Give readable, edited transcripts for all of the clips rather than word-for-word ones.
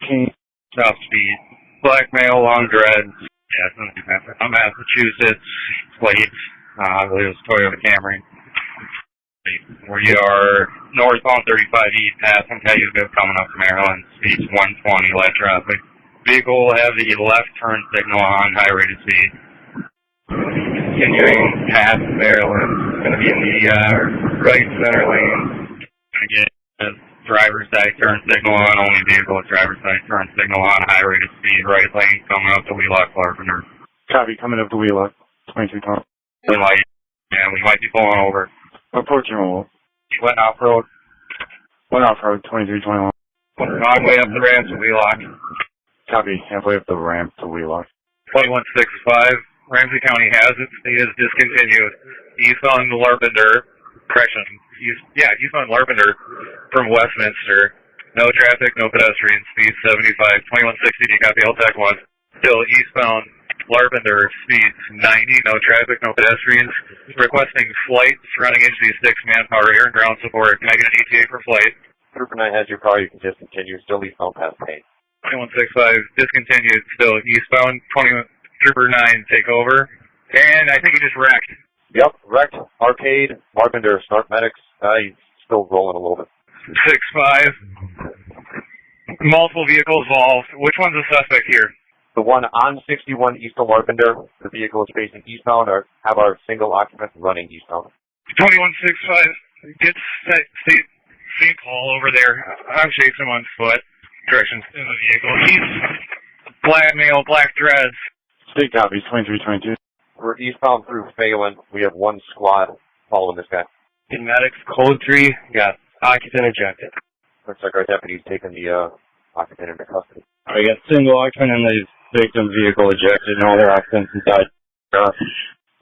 King. South speed. Black male, long dreads. Yeah, from Massachusetts. Plates. I believe it was Toyota Camry. We are northbound 35E, passing Cayuga, coming up from Maryland. Speeds 120, light traffic. Vehicle will have the left turn signal on, high rated speed. Continuing past Maryland, going to be in the right center lane. Again, driver's side turn signal on, only vehicle with driver's side turn signal on, high rated speed, right lane, coming up to WHEELOCK, LARPENTEUR. Copy, coming up to WHEELOCK, 22 tons. Green light, and we might be pulling over. Approaching roll. Went off-road. Went off-road, 2321. Halfway up the ramp to WHEELOCK. Copy, halfway up the ramp to WHEELOCK. 2165, Ramsey County has it. It is discontinued. Eastbound LARPENTEUR, correction, eastbound LARPENTEUR from Westminster. No traffic, no pedestrians, speed 75, 2160, do you copy LTAC 1? Still eastbound LARPENTEUR, speeds 90, no traffic, no pedestrians. Requesting flight, surrounding agency 6 manpower, air and ground support. Can I get an ETA for flight? Trooper 9 has your call, you can discontinue, still eastbound past Payne. 2165, discontinued, still eastbound. Trooper 9, take over. And I think he just wrecked. Yep, wrecked, arcade, LARPENTEUR, start medics. He's still rolling a little bit. 6-5. Multiple vehicles involved. Which one's the suspect here? The one on 61 east of LARPENTEUR, the vehicle is facing eastbound, or have our single occupant running eastbound. 2165, get St. Paul over there. I'm chasing him on foot. Directions in the vehicle. He's black male, black dreads. State copies, 2322. We're eastbound through Phelan. We have one squad following this guy. In medics, code 3, got occupant ejected. Looks like our deputy's taking the occupant into custody. I got single occupant and the victim vehicle ejected and all their occupants inside.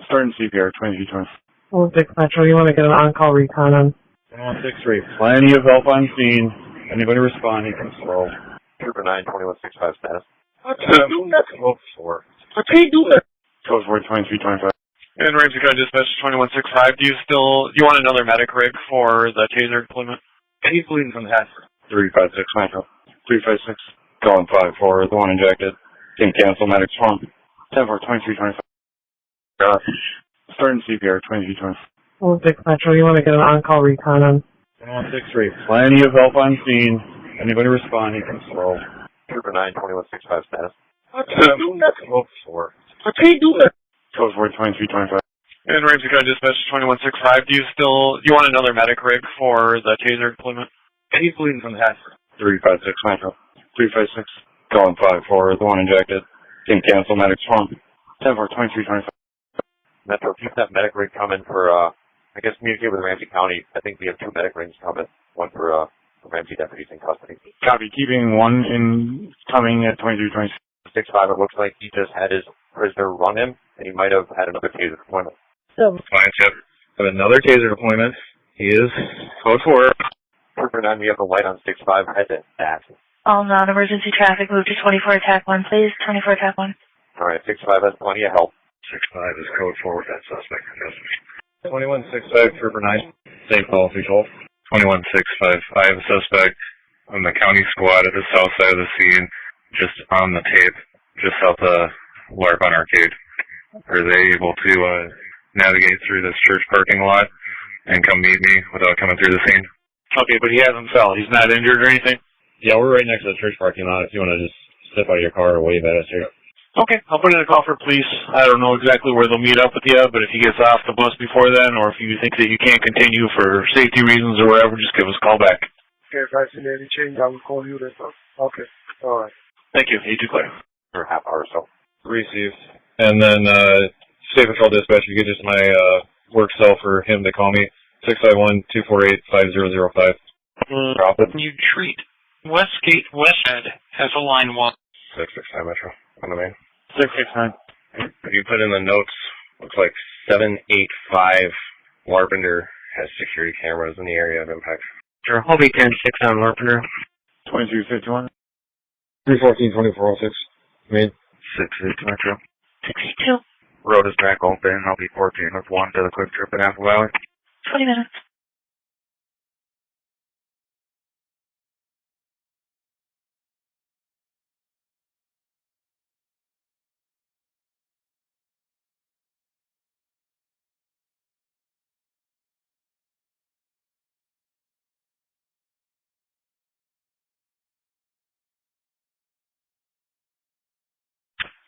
Starting CPR, 2220. Oh, 6 Metro, you want to get an on-call recon on? 163, plenty of help on scene. Anybody responding can slow. Trooper 9, 2165 status. I can't do that. Code 4. I can't do that. Code 4, 2325. And Ramsey County Dispatch 2165, do you want another medic rig for the taser deployment? He's bleeding from the head. 356 Metro. 356. Calling 5-4, the one injected. Can cancel medics form. 10-4, 2325. Starting CPR, 2220. Oh, 6 Metro, you want to get an on-call recon on? 163, plenty of help on scene. Anybody responding can slow. Trooper 9, 2165 status. I can't do that. Code 4. I can't do that. Code 4, 2325. And Ramsey County Dispatch 2165, do you want another medic rig for the taser deployment? He's bleeding from the head. 356 Metro. 356. Calling 5-4, the one injected. Can cancel medics form. 10-4, 2325. Metro, keep that medic rig coming for, communicate with Ramsey County. I think we have 2 medic rigs coming. One for Ramsey deputies in custody. Copy, keeping one coming at 2326. 6-5, it looks like he just had his prisoner run him, and he might have had another taser deployment. So, Fine, Chip. Have another taser deployment. He is code 4. Trooper 9, we have the light on 6-5, head to dash. All non-emergency traffic move to 24 attack 1, please. 24 attack 1. All right, 6-5 has plenty of help. 6-5 is code 4 with that suspect. 2165, Trooper 9. St. Paul, 312. 2165, I have a suspect on the county squad at the south side of the scene, just on the tape, just south of LARP on Arcade. Are they able to navigate through this church parking lot and come meet me without coming through the scene? Okay, but he hasn't fell. He's not injured or anything? Yeah, we're right next to the church parking lot. If you want to just step out of your car or wave at us here. Okay, I'll put in a call for police. I don't know exactly where they'll meet up with you, but if he gets off the bus before then, or if you think that you can't continue for safety reasons or whatever, just give us a call back. Okay, if I see any change, I will call you then. Okay, all right. Thank you. You too, Claire. For a half hour or so. Received. And then, State Patrol Dispatch, you get just my work cell for him to call me. 651-248-5005. Drop it. You treat Westgate Westhead as a line 1. 669 Metro on the main. 669. If you put in the notes, looks like 785 LARPENTER has security cameras in the area of impact. Sure, I'll be 10-6 on LARPENTER. 2251. 314-2406. Main. 6-6 Metro. 682. Road is back open. I'll be 14 with 1 to the quick trip in Apple Valley. 20 minutes.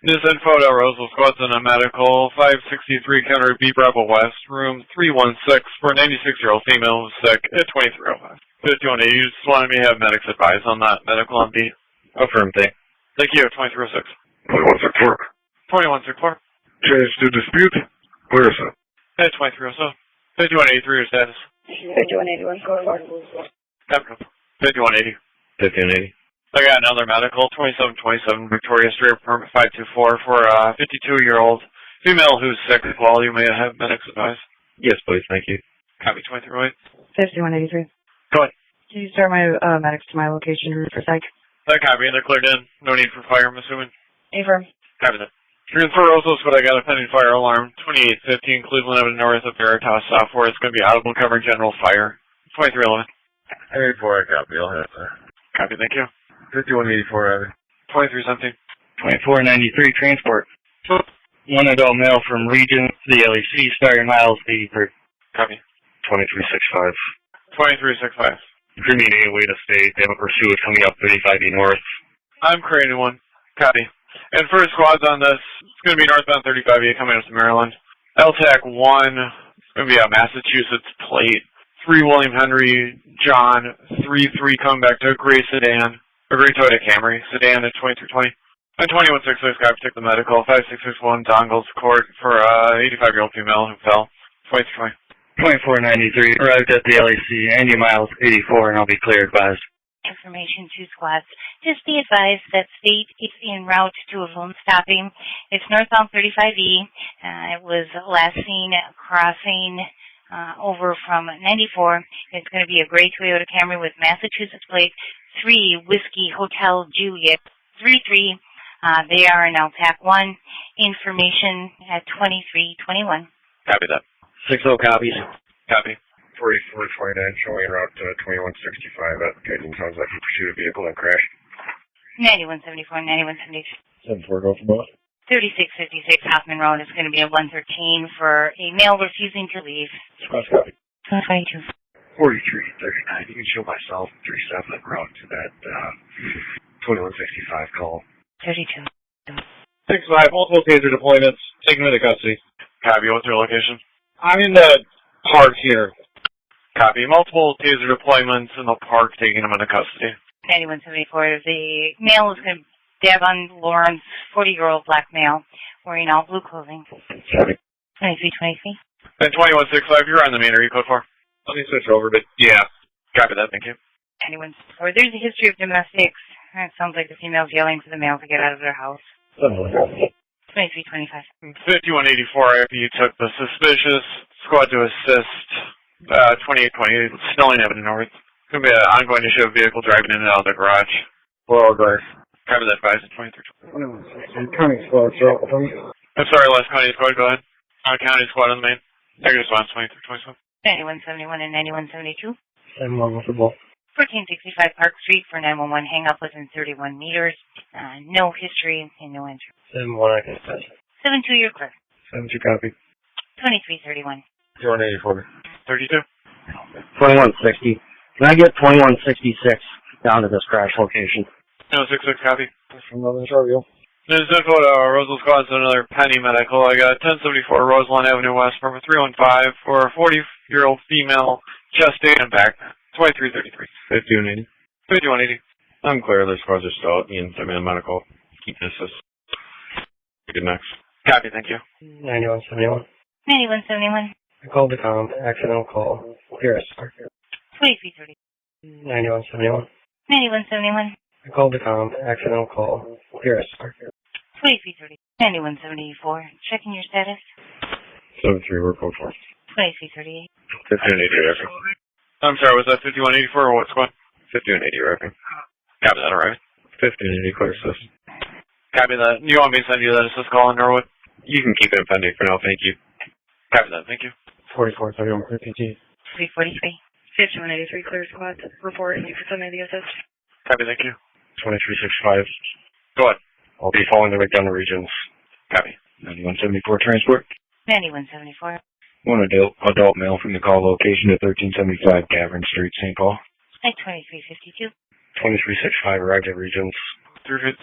This info to Roseville Squad's in a medical 563 Counter B Bravo West, room 316 for a 96-year-old female who's sick at 2305. 5180, you just wanted me to have medics advise on that medical on B. Affirm, Thank you, 2306. 2164. 2164. Change to dispute. Clear, sir. At 2307. 5183, your status. 5181, go forward. 5180. 1580. I got another medical, 2727 Victoria Street, permit 524 for a 52-year-old female who's sick as well. You may have medics advise. Yes, please, thank you. Copy 2308. 5183. Go ahead. Can you start my medics to my location for psych? That copy, they're cleared in. No need for fire, I'm assuming. Affirm. Copy that. Transfer Rosals, but I got a pending fire alarm. 2815 Cleveland Avenue North of Veritas Software. It's going to be audible cover general fire. 2311. 34, I copy. I'll have that. Copy, thank you. 5184, 2317. 2493, transport. One adult male from region to the LEC, starting miles 83. Copy. 2365. 2365. Premium A way to state. They have a pursuit coming up 35E north. I'm creating one. Copy. And first squad's on this. It's going to be northbound 35E coming up to Maryland. LTAC 1. It's going to be a Massachusetts plate. 3 William Henry John. 3-3 coming back to a gray sedan. A gray Toyota Camry sedan at 2320. And 2166 copy, take the medical. 5661 Dongles Court for a 85-year-old female who fell. 2320. 2493, arrived at the LEC, Andy Miles 84, and I'll be clear advised. Information to squads. Just be advised that state is en route to a lone stopping. It's northbound 35E. It was last seen crossing over from 94. It's going to be a gray Toyota Camry with Massachusetts plate 3 Whiskey Hotel Juliet 33. They are in LTAC 1. Information at 2321. Copy that. 60 copies. Copy. 4429 showing route to 2165. Application sounds like he pursued a vehicle and crashed. 9174, 9173. 74 go for both. 3656 Hoffman Road is going to be a 113 for a male refusing to leave. Cross copy. 22. 4339. You can show myself 3 step en route to that 2165 call. 32. 6-5, multiple taser deployments, taken into custody. Copy, what's your location? I'm in the park here. Copy, multiple taser deployments in the park, taking them into custody. 9174, the male is going to Devon Lawrence, 40-year-old black male, wearing all blue clothing. Copy. 2323. And 2165, you're on the main area code 4. Let me switch over, but yeah. Copy that, thank you. 9174, there's a history of domestics. It sounds like the female's yelling for the male to get out of their house. 2325. 5184, after you took the suspicious squad to assist 2820 Snelling Avenue North. It's going to be an ongoing issue of vehicle driving in and out of the garage. Well, guys. Cover that advice at 2320. County squad, so I'm sorry, last county squad, go ahead. County squad on the main. Negative response 2327. 9171 and 9172. same level for both. 1465 Park Street for 911 hang up within 31 meters. No history and no entry. 7-1, I can attest. 72, you're clear. 72 copy. 2331. 184. 32. 2160. Can I get 2166 down to this crash location? No, 66 copy. From Northern Shoreview. There's info to Roseville Squad, so another Penny Medical. I got 1074 Roseland Avenue West from a 315 for a 40-year-old female, chest and back. 2333. 5180. 5180. I'm clear. Their squads are still out. Ian sent me the medical. Keep this. Good next. Copy, thank you. 9171. 9171. I called the comp. Accidental call. Here, 2330. 9171. 9171. I called the comp. Accidental call. Here, 2330. 9174. Checking your status. 73, we're code 4. 2338. 5180, I'm sorry, was that 5184 or what squad? 5180, reckon. Copy that, alright. 5180, clear assist. Copy that. You want me to send you that assist call in Norwood? You can keep it pending for now, thank you. Copy that, thank you. 4431 for PT. 343. 5183 clear squad. Report and you can send me the assist. Copy, thank you. 2365. Go ahead. I'll be following the McDonough regions. Copy. 9174 transport. 9174. One adult male from the call location at 1375 Cavern Street, St. Paul. At 2352. 2365 arrived at regions. 3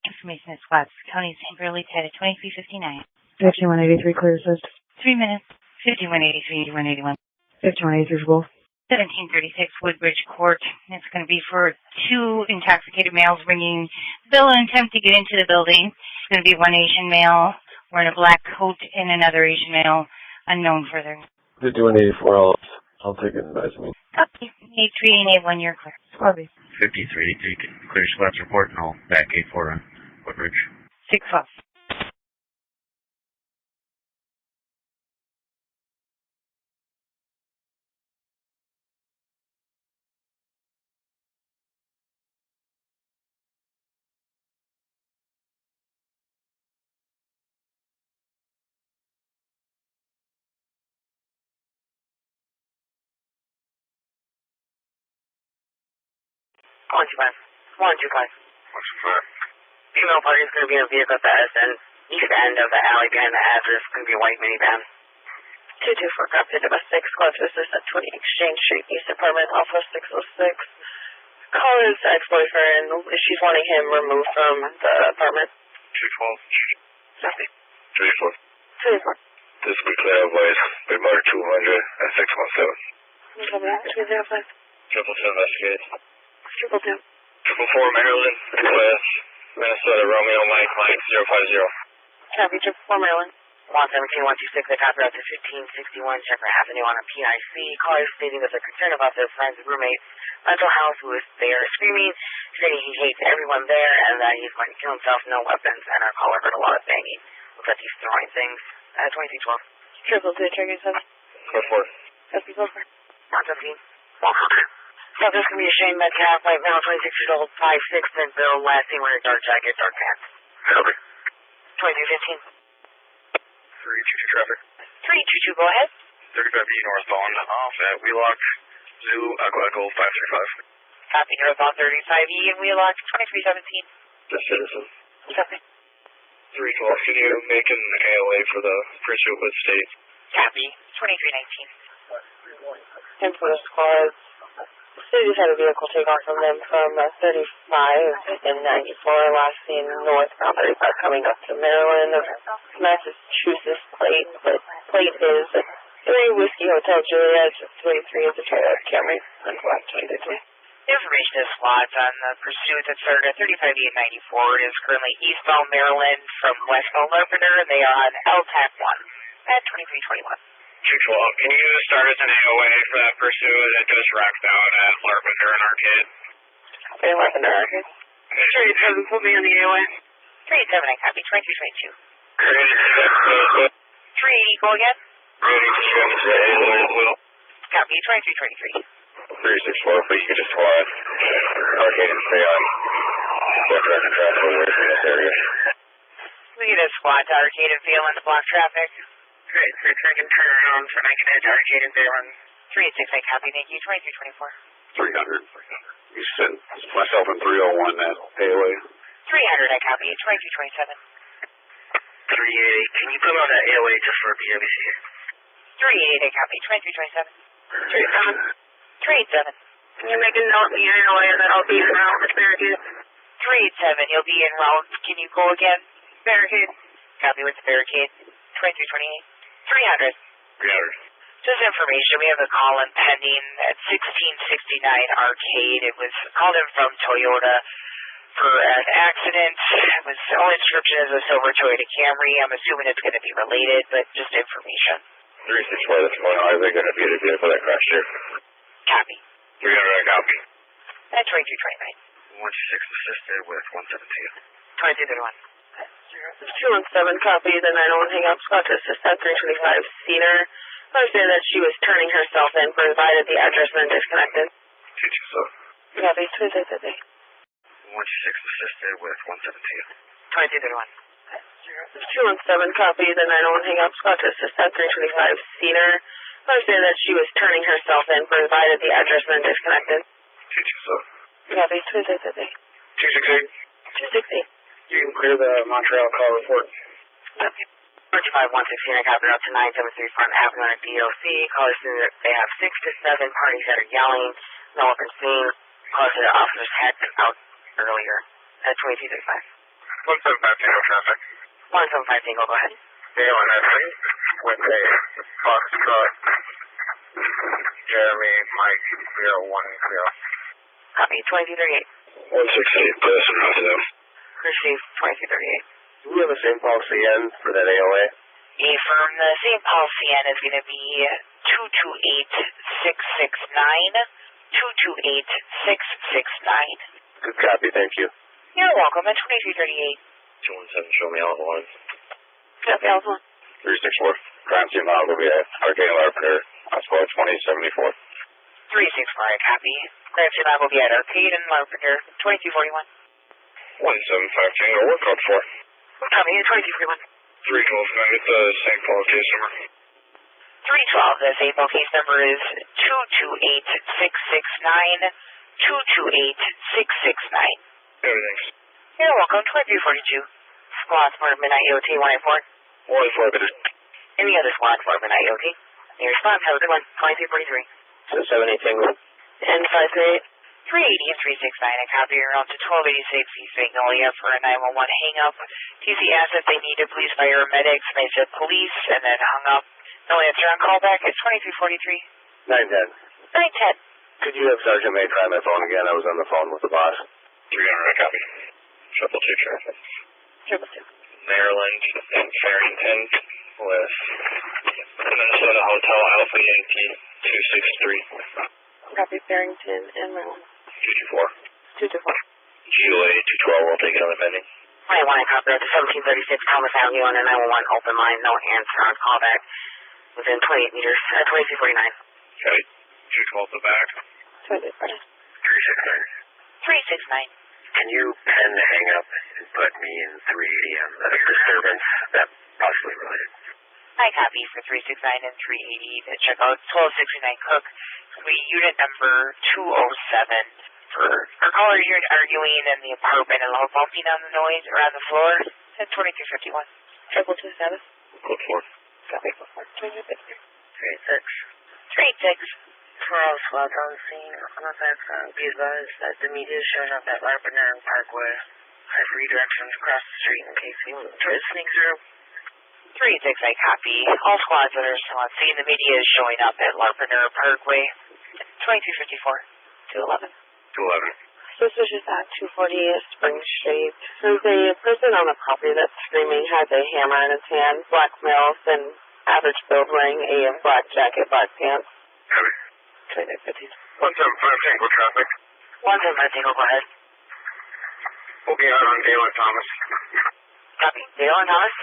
Information at squads. County's temporarily tied at 2359. 5183 clear assist. 3 minutes. 5183, 8181. 5183 for both. 1736 Woodbridge Court. It's going to be for 2 intoxicated males ringing the bell in an attempt to get into the building. It's going to be 1 Asian male wearing a black coat and another Asian male, unknown further. 5184, I'll take it and advise me. Copy. 83 and 81, you're clear. Squad B. 5383, clear squads report, and I'll back 84 on Woodbridge. 6 off. One two five. 125. Female party is going to be in a vehicle at the east end of the alley behind the address. It's going to be a white minivan. 224 copy. Domestic squad to assist at 20 Exchange Street, East Apartment, Alpha 606. Caller's ex-boyfriend. She's wanting him removed from the apartment. 212. Copy. 34. 34. This will be clarified by Mark 200 at 617. Copy. 305. 777 investigate. 222. 444 Maryland, West, Minnesota, Romeo, Mike 050. Copy. 444 Maryland. 117-126, they copy out to 1561 Shepherd Avenue on a PIC. Caller stating that they're concerned about their friend's roommate's mental health, who is there screaming, stating he hates everyone there and that he's going to kill himself, no weapons, and our caller heard a lot of banging. Looks like he's throwing things. 2312. 222, trigger 7. 44. SP 44. 117. 100. So this can be a Shane Metcalf, white male, 26 years old, 5'6", thin build, last seen wearing a dark jacket, dark pants. Copy. 2315. 322 traffic. 322, go ahead. 35E northbound off at Wheelock, Zoo, Echo 535. Copy, northbound 35E and Wheelock, 2317. The citizen. Copy. 312, can you make an AOA for the pursuit with state? Copy, 2319. And for the squads, City just had a vehicle take off from them from 35 and 94, last seen northbound 35 coming up to Maryland. Massachusetts plate, but plate is 3 Whiskey Hotel Juliet, 23 is the Camry, and 523. Information is squads on the pursuit that started at 35E and 94. It is currently eastbound Maryland from westbound LARPENTEUR, and they are on LTAC 1 at 2321. 212, can you start us an AOA for that pursuit? It just racked out at LARPENTEUR and Arcade. Okay, LARPENTEUR Arcade. 387, put me on the AOA. 387, I copy, 2322. Great. 380, go again. Ready to show the AOA as well. Copy, 2323. 364, but you can just fly Arcade and stay on. Block traffic away from this area. We get a squad to Arcade and Fail into block traffic. Great, so second turn on for Naked Arcade and Fail on 386, I copy, thank you, 2324. 300. You sent myself in 301 that AOA. 300, I copy, 2327. 380, can you put on that AOA just for PWC? 388, I copy, 2327. 387. 387. Can you make a note in the AOA that I'll be in route with barricade? 387, you'll be en route. Can you go again? Barricade. Copy with the barricade. 2328. 300. 300. Just information, we have a call in pending at 1669 Arcade. It was called in from Toyota for an accident. It was the only description is a silver Toyota Camry. I'm assuming it's going to be related, but just information. 364, that's going on. Are they going to be the vehicle that crashed here? Copy. 300, I copy. And 2329. 126 assisted with 117. 2331. 217 copy, the 901 hang up, Scott to assist at 325 Cedar. Understand that she was turning herself in, provided the address and then disconnected. 227. Copy, 2330. 126 assisted with 117. 2331. 217 copy, the 901 hang up, Scott to assist at 325 Cedar. Understand that she was turning herself in, provided the address and then disconnected. 227. Copy, 2330. 268. 268. You can clear the Montreal call report. Copy. 45-116, I copy out to 973 Front Avenue on a DOC. Callers say that they have 6 to 7 parties that are yelling. No one can see. Callers say the officers had been out earlier at 2235. 1750 traffic. 1750, go ahead. Dale and Essie with a Foxtrot, Jeremy, Mike, 010. Copy, 2238. 168, PassenmengER. Received, 2238. Do we have the same policy N for that AOA? Affirm, the same policy N is going to be 228669, 228669. Good copy, thank you. You're welcome, at 2238. 217, show me out one. Copy, Alpha. 364, crime scene model will be at Arcade LARPENTEUR, on squad 2074. 365, copy. Crime scene lab will be at Arcade and LARPENTEUR, 2241. 1750, Tango, work code 4. Copy, 2241. 312, can I get the St. Paul case number? 312, the St. Paul case number is 228669, 228669. Everything's. You're welcome, 2342. Squad for midnight EOT 184. 184, but Any other squad for midnight EOT? Your response, have a good one, 2343. 78 Tango. N58. 380 and 369, a copy your route to 1286 East Magnolia for a 911 hang-up. TC asked if they needed police paramedics, and they said police, and then hung up. No answer on callback, it's 2343. 910. 910. Could you have Sergeant May try my phone again? I was on the phone with the boss. 300, copy. Triple two traffic. Triple two. Maryland and Farrington with Minnesota Hotel Alpha Yankee 263. Copy Farrington and Maryland. 224. 224. GOA 212, we'll take it on the pending. 21, copy at the 1736 Thomas Avenue on a 911 open line, no answer on callback. Within 28 meters, 2349. Okay. 212 the back. 369. 369. Can you pen the hang up and put me in 380 on the disturbance that possibly related? I copy for 369 and 380 to check out 1269 Cook. We unit number 207 for our caller here arguing in the apartment and loud bumping on the noise or on the floor. At 2351. Triple two status. Code 4. Copy code 4. 386. 386. For all squads on scene, on the fact be advised that the media is showing up at LARPENTEUR and Parkway. I have redirections across the street in case you try to sneak through. 386, I copy. All squads that are still on scene, the media is showing up at LARPENTEUR Parkway. 2354. 211. 211. Suspicious at 240 Spring Street. There's a person on the property that's screaming, has a hammer in his hand, black male, and average build, wearing a black jacket, black pants. Heavy. 2350. 175 Tango traffic. 175 Tango, go ahead. We'll be out on Dale and Thomas. Copy. Dale and Thomas,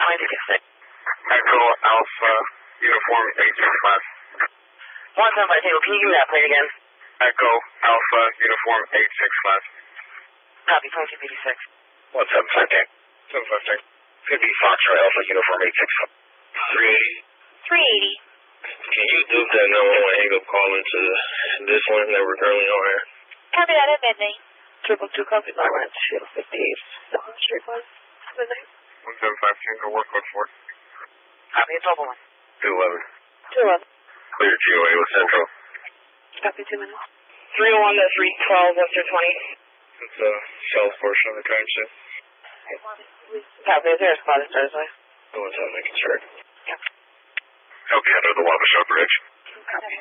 2356. Echo Alpha Uniform 865. 175 Tango, can you give me that plate again? Echo Alpha Uniform 865. Copy, 2286. 175 Tango. 755 Tango. Could be Foxtrot Alpha Uniform 865. 380. 380. Can you loop that 911 hang-up call into this one that we're currently on here? Copy that at midnight. Triple two copy, I went to 58. Street was midnight. 175 Tango, work code 4. Copy, it's over 1. 211. 211. Clear GOA with Central. Copy, 2 minutes. 301 to 312, Western 20. It's a south portion of the crime scene. Copy, is there a spot at Thursday? The one's out making sure. Yep. Okay, under the Wabasha Bridge. Copy.